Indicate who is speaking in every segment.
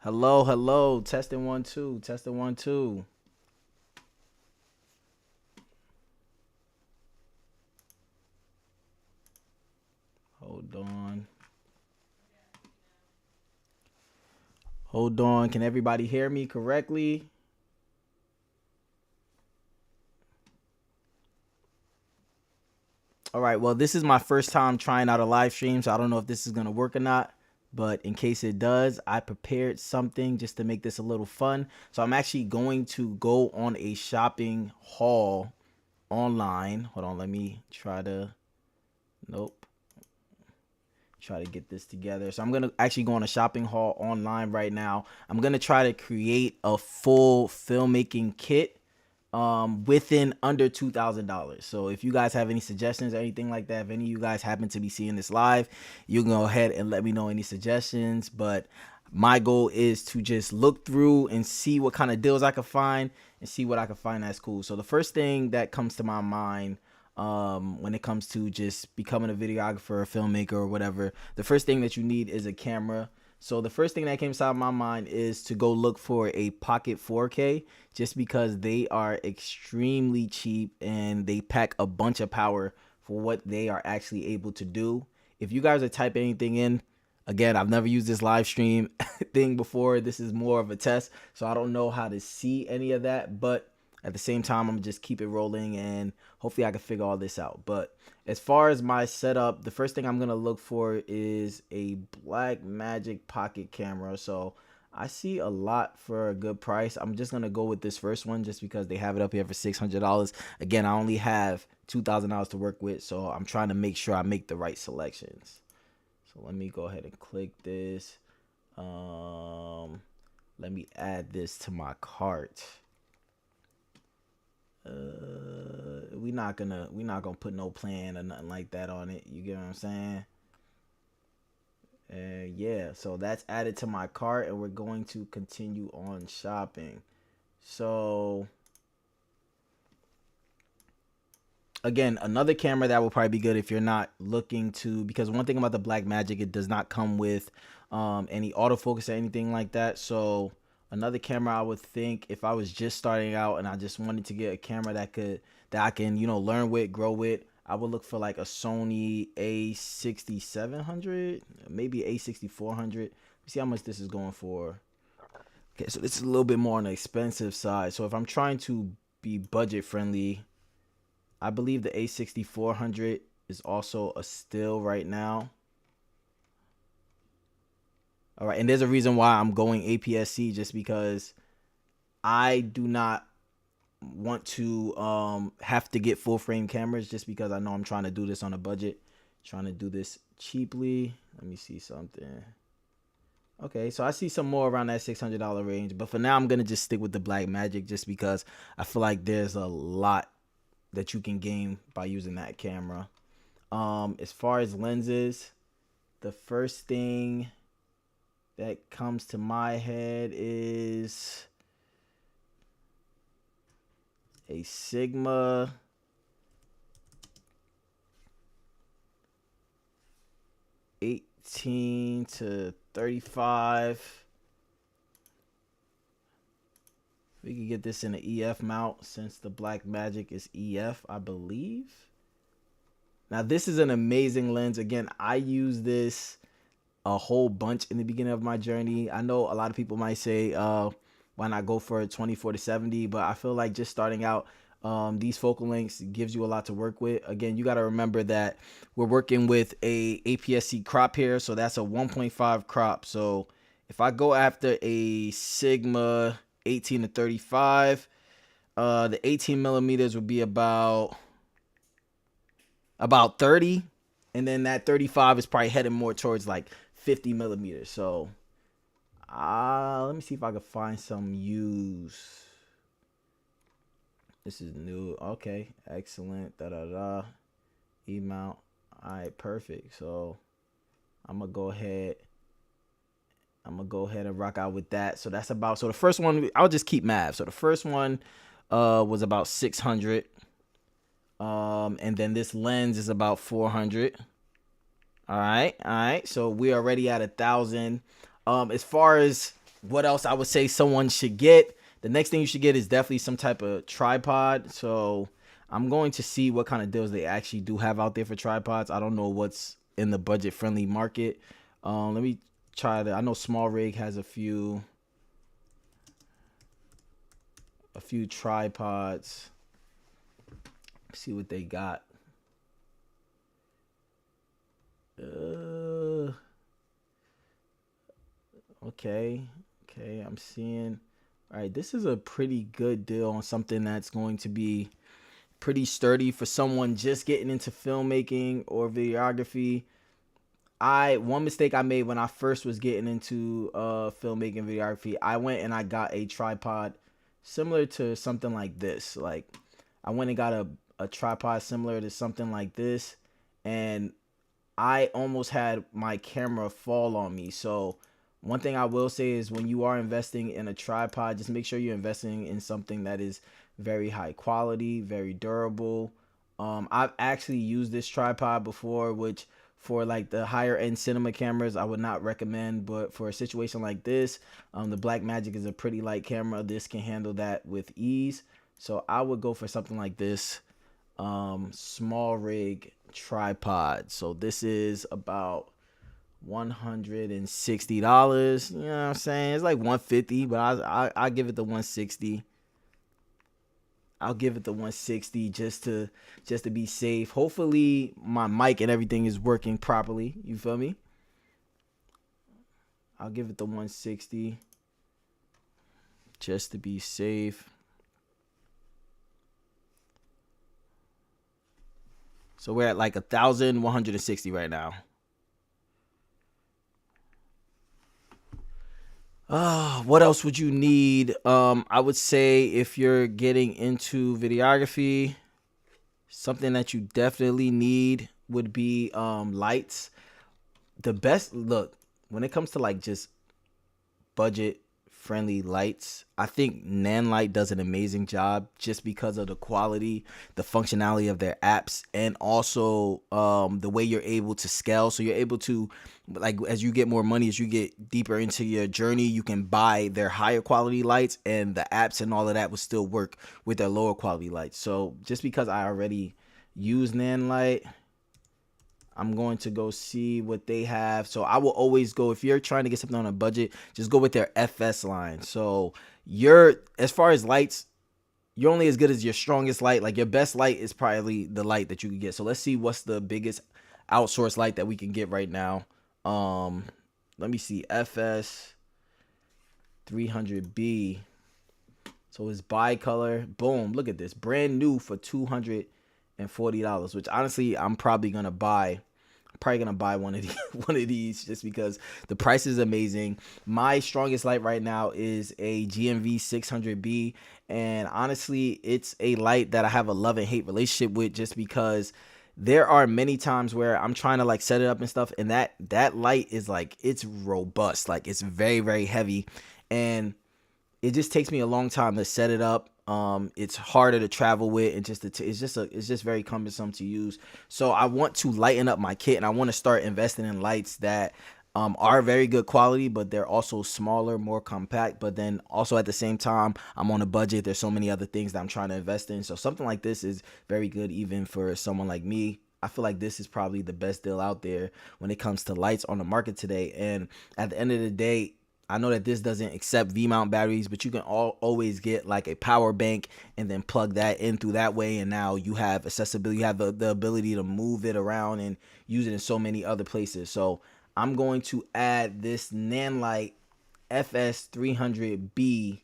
Speaker 1: Hello, hello. Testing one, two. Testing one, two. Hold on. Hold on. Can everybody hear me correctly? All right. Well, this is my first time trying out a live stream, so I don't know if this is going to work or not. But in case it does, I prepared something just to make this a little fun. So I'm actually going to go on a shopping haul online. Hold on. Let me try to. Nope. Try to get this together. So I'm gonna actually go on a shopping haul online right now. I'm gonna try to create a full filmmaking kit within under $2,000. So if you guys have any suggestions or anything like that, if any of you guys happen to be seeing this live, you can go ahead and let me know any suggestions. But my goal is to just look through and see what kind of deals I can find and see what I can find that's cool. So the first thing that comes to my mind when it comes to just becoming a videographer, a filmmaker, or whatever, the first thing that you need is a camera. So the first thing that came to my mind is to go look for a Pocket 4K, just because they are extremely cheap and they pack a bunch of power for what they are actually able to do. If you guys are typing anything in, again, I've never used this live stream thing before. This is more of a test, so I don't know how to see any of that, but at the same time, I'm gonna just keep it rolling and hopefully I can figure all this out. But as far as my setup, the first thing I'm gonna look for is a Blackmagic pocket camera. So I see a lot for a good price. I'm just gonna go with this first one just because they have it up here for $600. Again, I only have $2,000 to work with, so I'm trying to make sure I make the right selections. So let me go ahead and click this. Let me add this to my cart. We not gonna put no plan or nothing like that on it. You get what I'm saying? Yeah, so that's added to my cart, and we're going to continue on shopping. So again, another camera that will probably be good if you're not looking to, because one thing about the Blackmagic, it does not come with any autofocus or anything like that. So another camera I would think, if I was just starting out and I just wanted to get a camera that I can learn with, grow with, I would look for like a Sony A6700, maybe A6400. See how much this is going for. Okay, so this is a little bit more on the expensive side. So if I'm trying to be budget friendly, I believe the A6400 is also a still right now. All right, and there's a reason why I'm going APS-C, just because I do not want to have to get full frame cameras, just because I know I'm trying to do this on a budget, trying to do this cheaply. Let me see something. Okay, so I see some more around that $600 range, but for now I'm gonna just stick with the Blackmagic, just because I feel like there's a lot that you can gain by using that camera. As far as lenses, the first thing that comes to my head is a Sigma 18 to 35. We could get this in an EF mount, since the Blackmagic is EF, I believe. Now this is an amazing lens. Again, I use this a whole bunch in the beginning of my journey. I know a lot of people might say, why not go for a 24 to 70? But I feel like just starting out, these focal lengths gives you a lot to work with. Again, you got to remember that we're working with a APS-C crop here, so that's a 1.5 crop. So if I go after a Sigma 18 to 35, the 18 millimeters would be about 30, and then that 35 is probably heading more towards like 50 millimeters. So let me see if I can find some use. This is new. Okay, excellent. Da da da. E mount. All right, perfect. So I'm gonna go ahead. And rock out with that. So that's about. So the first one, I'll just keep math. So the first one was about 600. And then this lens is about 400. All right. So we are already at 1,000. As far as What else I would say someone should get? The next thing you should get is definitely some type of tripod. So I'm going to see what kind of deals they actually do have out there for tripods. I don't know what's in the budget friendly market. Let me try to. I know Small Rig has a few tripods. See what they got. Okay. I'm seeing. All right, this is a pretty good deal on something that's going to be pretty sturdy for someone just getting into filmmaking or videography. One mistake I made when I first was getting into filmmaking videography, I went and I got a tripod similar to something like this. Like I went and got a tripod similar to something like this, and I almost had my camera fall on me. So one thing I will say is when you are investing in a tripod, just make sure you're investing in something that is very high quality, very durable. I've actually used this tripod before, which for like the higher end cinema cameras, I would not recommend. But for a situation like this, the Blackmagic is a pretty light camera. This can handle that with ease. So I would go for something like this, Small Rig tripod. So this is about $160. You know what I'm saying? It's like $150, but I give it the 160. I'll give it the 160 just to be safe. Hopefully my mic and everything is working properly. You feel me? I'll give it the 160 just to be safe. So we're at like 1,160 right now. What else would you need? I would say if you're getting into videography, something that you definitely need would be lights. The best look when it comes to like just budget friendly lights, I think Nanlite does an amazing job just because of the quality, the functionality of their apps, and also the way you're able to scale. So you're able to, like, as you get more money, as you get deeper into your journey, you can buy their higher quality lights, and the apps and all of that will still work with their lower quality lights. So just because I already use Nanlite, I'm going to go see what they have. So I will always go, if you're trying to get something on a budget, just go with their FS line. So as far as lights, you're only as good as your strongest light. Like your best light is probably the light that you can get. So let's see what's the biggest outsourced light that we can get right now. Let me see, FS 300B. So it's bicolor. Boom, look at this. Brand new for $240, which honestly I'm probably gonna buy one of these just because the price is amazing. My strongest light right now is a GMV 600B, and honestly it's a light that I have a love and hate relationship with, just because there are many times where I'm trying to like set it up and stuff, and that light is like, it's robust, like it's very, very heavy, and it just takes me a long time to set it up. It's harder to travel with, and it's just very cumbersome to use. So I want to lighten up my kit, and I want to start investing in lights that are very good quality, but they're also smaller, more compact. But then also at the same time, I'm on a budget. There's so many other things that I'm trying to invest in. So something like this is very good, even for someone like me. I feel like this is probably the best deal out there when it comes to lights on the market today. And at the end of the day, I know that this doesn't accept V-mount batteries, but you can always get like a power bank and then plug that in through that way. And now you have accessibility, you have the ability to move it around and use it in so many other places. So I'm going to add this Nanlite FS300B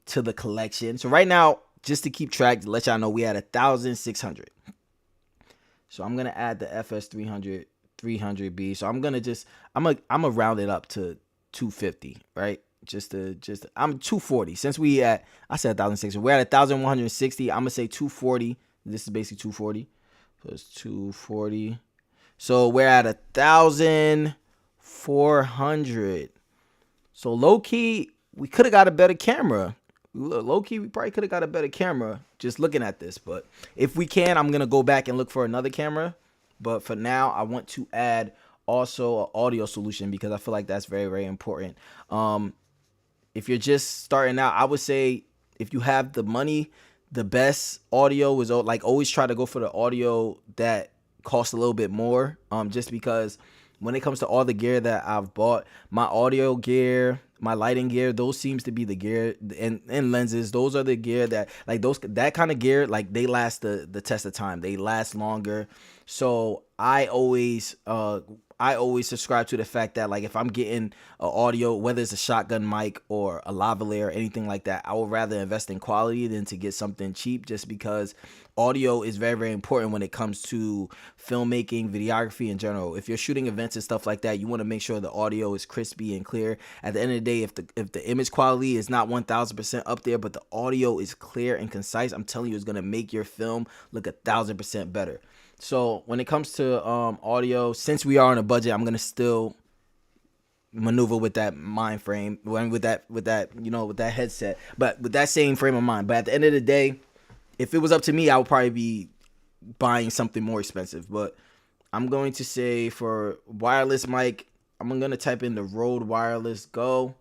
Speaker 1: to the collection. So right now, just to keep track, to let y'all know, we had 1,600. So I'm going to add the FS300B. So I'm gonna round it up to 250, right? I'm 240. Since I said 1,600. We're at 1,160. I'm gonna say 240. This is basically 240. So it's 240. So we're at 1,400. So low key, we could have got a better camera. Low key, we probably could have got a better camera just looking at this. But if we can, I'm gonna go back and look for another camera. But for now, I want to add also an audio solution, because I feel like that's very, very important. If you're just starting out, I would say if you have the money, the best audio is like always try to go for the audio that costs a little bit more. Just because when it comes to all the gear that I've bought, my audio gear, my lighting gear, those seems to be the gear, and lenses. Those are the gear that like those that kind of gear, like they last the test of time. They last longer. So I always subscribe to the fact that like if I'm getting a audio, whether it's a shotgun mic or a lavalier or anything like that, I would rather invest in quality than to get something cheap, just because audio is very, very important when it comes to filmmaking, videography in general. If you're shooting events and stuff like that, you want to make sure the audio is crispy and clear. At the end of the day, if the image quality is not 1000% up there, but the audio is clear and concise, I'm telling you, it's gonna make your film look 1000% better. So when it comes to audio, since we are on a budget, I'm gonna still maneuver with that mind frame, with that with that headset, but with that same frame of mind. But at the end of the day, if it was up to me, I would probably be buying something more expensive. But I'm going to say for wireless mic, I'm gonna type in the Rode Wireless Go.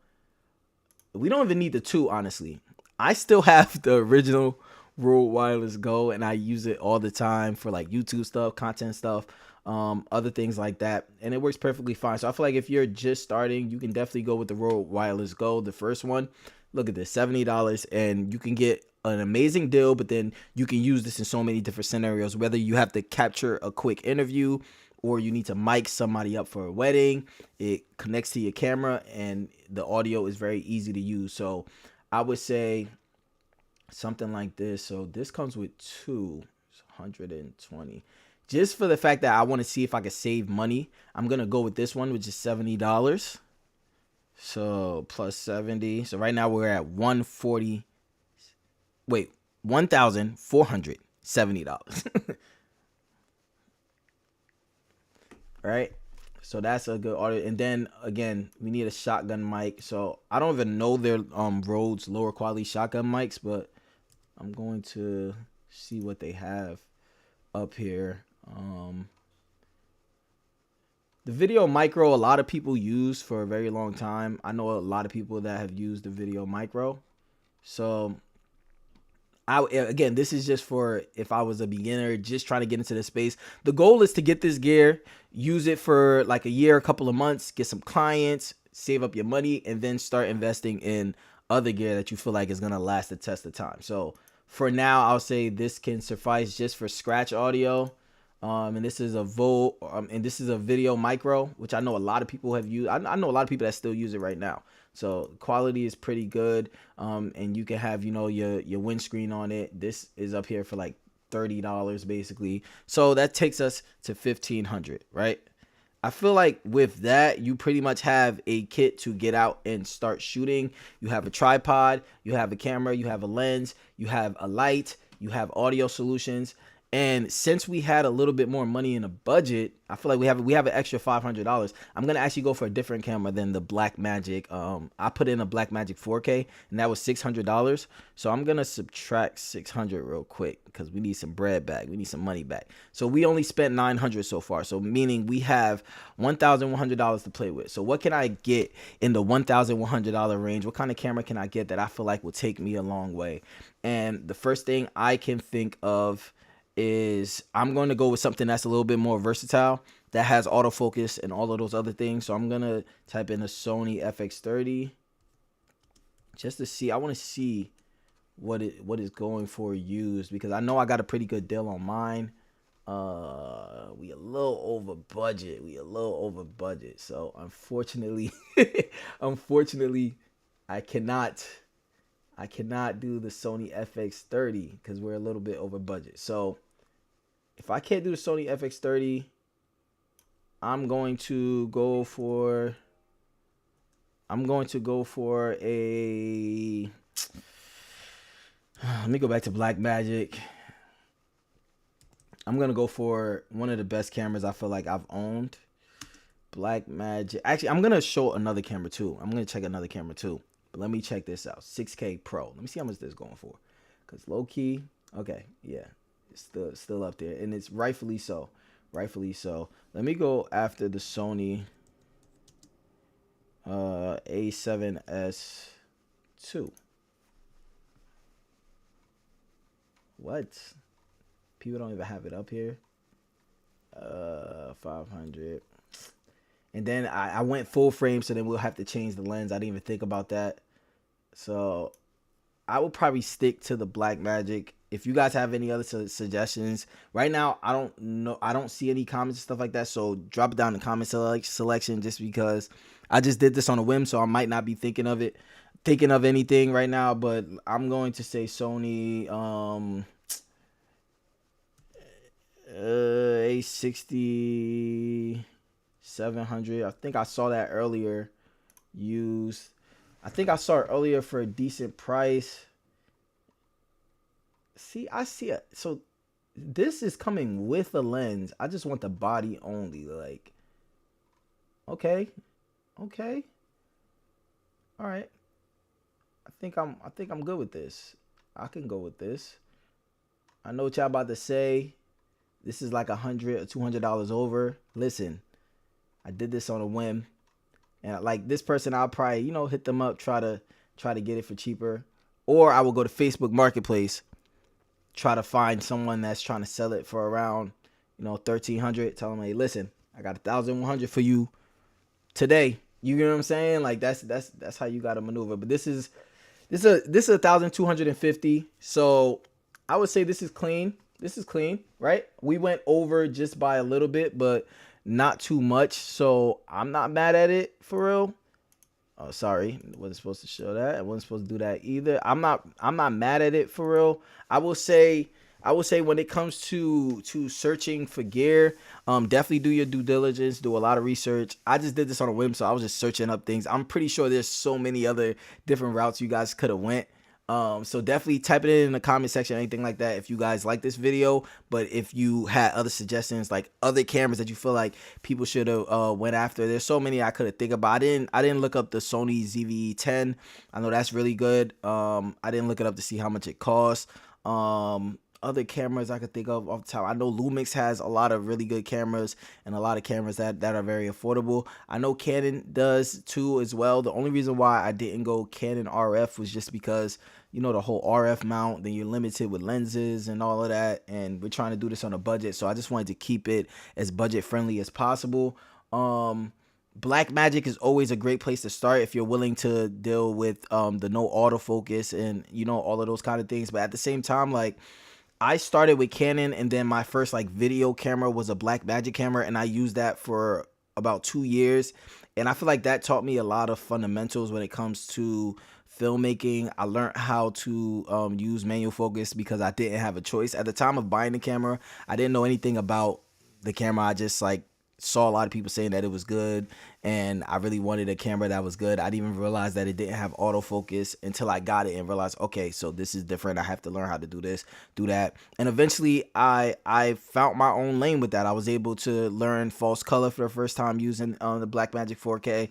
Speaker 1: We don't even need the 2, honestly. I still have the original Rode Wireless Go, and I use it all the time for like YouTube stuff, content stuff, other things like that, and it works perfectly fine. So I feel like if you're just starting, you can definitely go with the Rode Wireless Go, the first one. Look at this, $70, and you can get an amazing deal, but then you can use this in so many different scenarios, whether you have to capture a quick interview or you need to mic somebody up for a wedding. It connects to your camera and the audio is very easy to use. So I would say something like this. So this comes with 120. Just for the fact that I want to see if I can save money, I'm gonna go with this one, which is $70. So plus 70. So right now we're at 140. Wait, $1,470. Right? So that's a good order. And then again, we need a shotgun mic. So I don't even know their Rode's lower quality shotgun mics, but I'm going to see what they have up here. The Video Micro, a lot of people use for a very long time. I know a lot of people that have used the Video Micro. So again, this is just for if I was a beginner just trying to get into the space. The goal is to get this gear, use it for like a year, a couple of months, get some clients, save up your money, and then start investing in other gear that you feel like is going to last the test of time. So for now, I'll say this can suffice just for scratch audio. And this is a and this is a Video Micro, which I know a lot of people have used. I know a lot of people that still use it right now. So quality is pretty good. And you can have, your windscreen on it. This is up here for like $30 basically. So that takes us to $1,500, right? I feel like with that, you pretty much have a kit to get out and start shooting. You have a tripod, you have a camera, you have a lens, you have a light, you have audio solutions. And since we had a little bit more money in a budget, I feel like we have an extra $500. I'm gonna actually go for a different camera than the Blackmagic. I put in a Blackmagic 4K, and that was $600. So I'm gonna subtract 600 real quick because we need some bread back. We need some money back. So we only spent 900 so far. So meaning we have $1,100 to play with. So what can I get in the $1,100 range? What kind of camera can I get that I feel like will take me a long way? And the first thing I can think of is I'm going to go with something that's a little bit more versatile, that has autofocus and all of those other things. So I'm going to type in a Sony FX30 just to see. I want to see what is going for used, because I know I got a pretty good deal on mine. We a little over budget. So unfortunately, I cannot do the Sony FX30 because we're a little bit over budget. So if I can't do the Sony FX30, I'm going to go for a, let me go back to Blackmagic. I'm going to go for one of the best cameras I feel like I've owned. Blackmagic. Actually, I'm going to show another camera too. I'm going to check another camera too. But let me check this out. 6K Pro. Let me see how much this is going for. Because low key, okay, yeah, it's still up there. And it's rightfully so. rightfully so. Let me go after the Sony A7S II. What? People don't even have it up here. 500. And then I went full frame, so then we'll have to change the lens. I didn't even think about that. So I will probably stick to the Blackmagic. If you guys have any other suggestions, right now I don't know. I don't see any comments and stuff like that. So drop it down in the comment selection, just because I just did this on a whim, so I might not be thinking of anything right now. But I'm going to say Sony A60 700. I think I saw that earlier used. I think I saw it earlier for a decent price. See, I see it. So this is coming with a lens. I just want the body only. Like, okay, okay, all right. I think I'm good with this. I can go with this. I know what y'all about to say. This is like $100 or $200 over. Listen, I did this on a whim, and like this person, I'll probably hit them up, try to get it for cheaper, or I will go to Facebook Marketplace, try to find someone that's trying to sell it for around 1,300. Tell them, hey, listen, I got 1,100 for you today. You know what I'm saying? Like that's how you got to maneuver. But this is 1,250. So I would say this is clean. This is clean, right? We went over just by a little bit, but not too much. So I'm not mad at it for real. Oh, sorry, wasn't supposed to show that. I wasn't supposed to do that either. I'm not mad at it for real. I will say when it comes to searching for gear, definitely do your due diligence, do a lot of research. I just did this on a whim, so I was just searching up things. I'm pretty sure there's so many other different routes you guys could have went. So definitely type it in the comment section, anything like that, if you guys like this video. But if you had other suggestions, like other cameras that you feel like people should have went after, there's so many I could have think about. I didn't look up the Sony ZV-10. I know that's really good. I didn't look it up to see how much it costs. Other cameras I could think of off the top. I know Lumix has a lot of really good cameras and a lot of cameras that are very affordable. I know Canon does too as well. The only reason why I didn't go Canon RF was just because the whole RF mount, then you're limited with lenses and all of that, and we're trying to do this on a budget, so I just wanted to keep it as budget friendly as possible. Blackmagic is always a great place to start if you're willing to deal with the no autofocus and all of those kind of things. But at the same time, like, I started with Canon, and then my first like video camera was a Blackmagic camera, and I used that for about 2 years, and I feel like that taught me a lot of fundamentals when it comes to filmmaking. I learned how to use manual focus because I didn't have a choice. At the time of buying the camera, I didn't know anything about the camera. I just like saw a lot of people saying that it was good, and I really wanted a camera that was good. I didn't even realize that it didn't have autofocus until I got it and realized, okay, so this is different. I have to learn how to do this, do that. And eventually I found my own lane with that. I was able to learn false color for the first time using the Blackmagic 4K.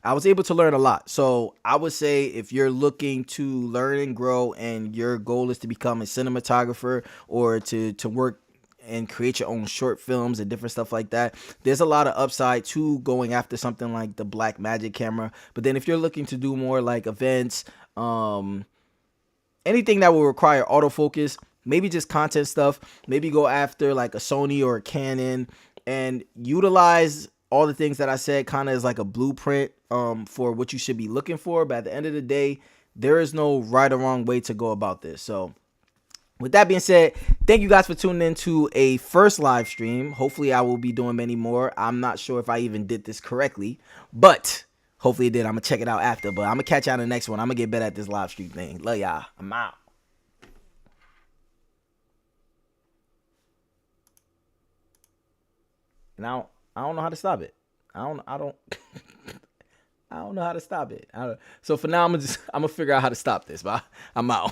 Speaker 1: I was able to learn a lot. So I would say if you're looking to learn and grow, and your goal is to become a cinematographer or to work and create your own short films and different stuff like that, there's a lot of upside to going after something like the Blackmagic camera. But then if you're looking to do more like events, anything that will require autofocus, maybe just content stuff, maybe go after like a Sony or a Canon and utilize all the things that I said kind of as like a blueprint for what you should be looking for. But at the end of the day, there is no right or wrong way to go about this. So with that being said, thank you guys for tuning in to a first live stream. Hopefully I will be doing many more. I'm not sure if I even did this correctly, but hopefully it did. I'm going to check it out after, but I'm going to catch y'all in the next one. I'm going to get better at this live stream thing. Love y'all. I'm out. Now, I don't know how to stop it. I don't I don't know how to stop it. So for now, I'm gonna figure out how to stop this, but I'm out.